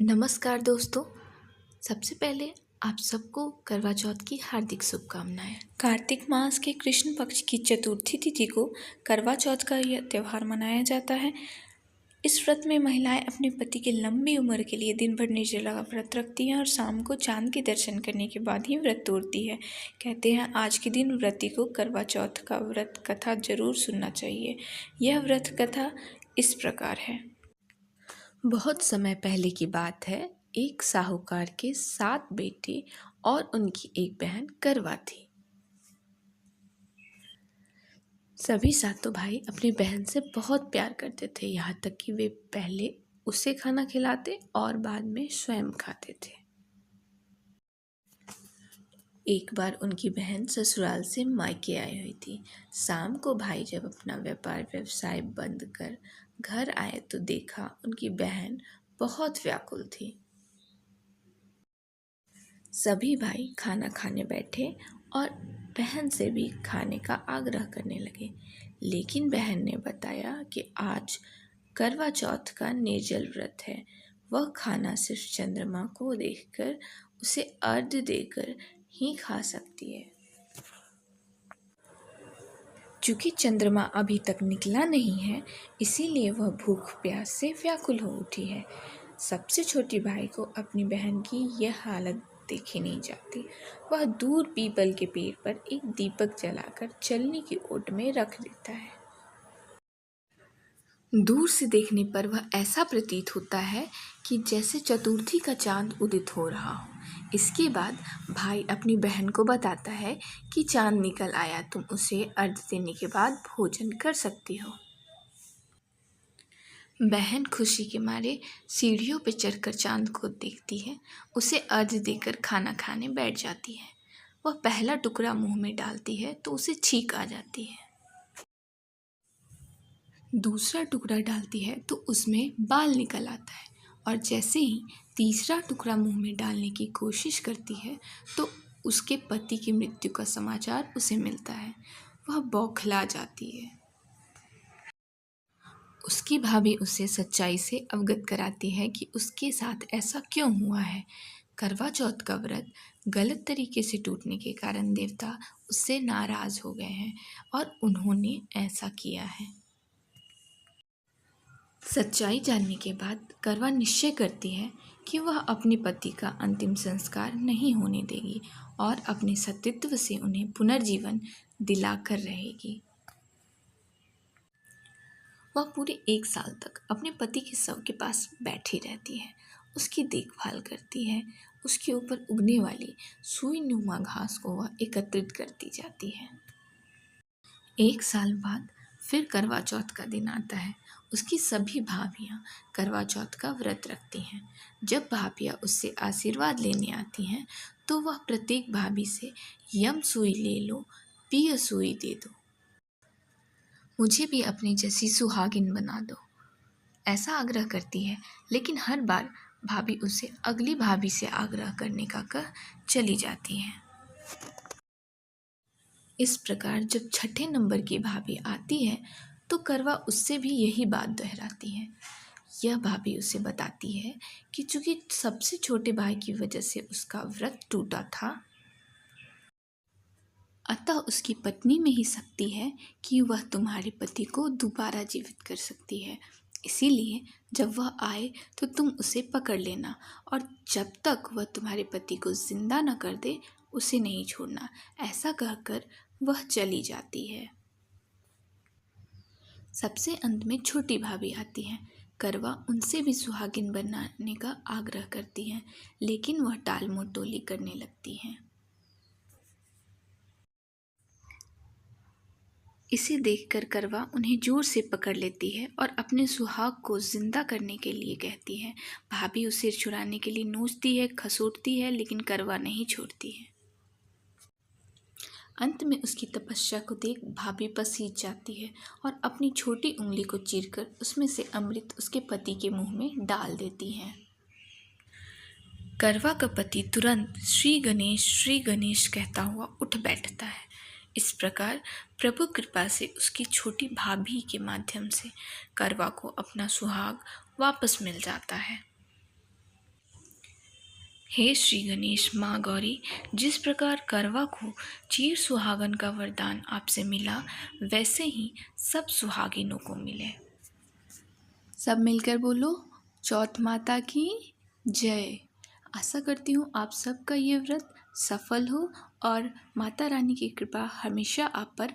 नमस्कार दोस्तों। सबसे पहले आप सबको करवा चौथ की हार्दिक शुभकामनाएं। कार्तिक मास के कृष्ण पक्ष की चतुर्थी तिथि को करवा चौथ का यह त्यौहार मनाया जाता है। इस व्रत में महिलाएं अपने पति की लंबी उम्र के लिए दिन भर निर्जला व्रत रखती हैं और शाम को चांद के दर्शन करने के बाद ही व्रत तोड़ती है। कहते हैं आज के दिन व्रती को करवा चौथ का व्रत कथा जरूर सुनना चाहिए। यह व्रत कथा इस प्रकार है। बहुत समय पहले की बात है। एक साहूकार के 7 बेटे और उनकी एक बहन करवा थी। सभी सातों भाई अपनी बहन से बहुत प्यार करते थे, यहाँ तक कि वे पहले उसे खाना खिलाते और बाद में स्वयं खाते थे। एक बार उनकी बहन ससुराल से मायके आई हुई थी। शाम को भाई जब अपना व्यापार व्यवसाय बंद कर घर आए तो देखा उनकी बहन बहुत व्याकुल थी। सभी भाई खाना खाने बैठे और बहन से भी खाने का आग्रह करने लगे, लेकिन बहन ने बताया कि आज करवा चौथ का निर्जल व्रत है। वह खाना सिर्फ चंद्रमा को देखकर उसे अर्घ्य देकर ही खा सकती है। चूँकि चंद्रमा अभी तक निकला नहीं है, इसीलिए वह भूख प्यास से व्याकुल हो उठी है। सबसे छोटी भाई को अपनी बहन की यह हालत देखी नहीं जाती। वह दूर पीपल के पेड़ पर एक दीपक जलाकर चलनी की ओट में रख देता है। दूर से देखने पर वह ऐसा प्रतीत होता है कि जैसे चतुर्थी का चांद उदित हो रहा हो। इसके बाद भाई अपनी बहन को बताता है कि चांद निकल आया, तुम उसे अर्घ्य देने के बाद भोजन कर सकती हो। बहन खुशी के मारे सीढ़ियों पर चढ़कर चांद को देखती है, उसे अर्घ्य देकर खाना खाने बैठ जाती है। वह पहला टुकड़ा मुंह में डालती है तो उसे छींक आ जाती है। दूसरा टुकड़ा डालती है तो उसमें बाल निकल आता है, और जैसे ही तीसरा टुकड़ा मुंह में डालने की कोशिश करती है तो उसके पति की मृत्यु का समाचार उसे मिलता है। वह बौखला जाती है। उसकी भाभी उसे सच्चाई से अवगत कराती है कि उसके साथ ऐसा क्यों हुआ है। करवा चौथ का व्रत गलत तरीके से टूटने के कारण देवता उससे नाराज हो गए हैं और उन्होंने ऐसा किया है। सच्चाई जानने के बाद करवा निश्चय करती है कि वह अपने पति का अंतिम संस्कार नहीं होने देगी और अपने सतीत्व से उन्हें पुनर्जीवन दिलाकर रहेगी। वह पूरे 1 साल तक अपने पति के शव के पास बैठी रहती है, उसकी देखभाल करती है। उसके ऊपर उगने वाली सुई नुमा घास को वह एकत्रित करती जाती है। 1 साल बाद फिर करवा चौथ का दिन आता है। उसकी सभी भाभियाँ करवा चौथ का व्रत रखती हैं। जब भाभियाँ उससे आशीर्वाद लेने आती हैं तो वह प्रत्येक भाभी से यम सुई ले लो, पिय सुई दे दो, मुझे भी अपनी जैसी सुहागिन बना दो, ऐसा आग्रह करती है। लेकिन हर बार भाभी उसे अगली भाभी से आग्रह करने का कह चली जाती है। इस प्रकार जब छठे नंबर की भाभी आती है तो करवा उससे भी यही बात दोहराती है। यह भाभी उसे बताती है कि चूंकि सबसे छोटे भाई की वजह से उसका व्रत टूटा था, अतः उसकी पत्नी में ही शक्ति है कि वह तुम्हारे पति को दोबारा जीवित कर सकती है। इसीलिए जब वह आए तो तुम उसे पकड़ लेना, और जब तक वह तुम्हारे पति को जिंदा न कर दे उसे नहीं छोड़ना। ऐसा कहकर वह चली जाती है। सबसे अंत में छोटी भाभी आती है। करवा उनसे भी सुहागिन बनाने का आग्रह करती है, लेकिन वह टाल मटोली करने लगती हैं। इसे देखकर करवा उन्हें जोर से पकड़ लेती है और अपने सुहाग को जिंदा करने के लिए कहती है। भाभी उसे छुड़ाने के लिए नोचती है, खसोटती है, लेकिन करवा नहीं छोड़ती है। अंत में उसकी तपस्या को देख भाभी पसीज जाती है और अपनी छोटी उंगली को चीरकर उसमें से अमृत उसके पति के मुंह में डाल देती है। करवा का पति तुरंत श्री गणेश कहता हुआ उठ बैठता है। इस प्रकार प्रभु कृपा से उसकी छोटी भाभी के माध्यम से करवा को अपना सुहाग वापस मिल जाता है। हे श्री गणेश माँ गौरी, जिस प्रकार करवा को चिर सुहागन का वरदान आपसे मिला, वैसे ही सब सुहागिनों को मिले। सब मिलकर बोलो, चौथ माता की जय। आशा करती हूँ आप सबका ये व्रत सफल हो और माता रानी की कृपा हमेशा आप पर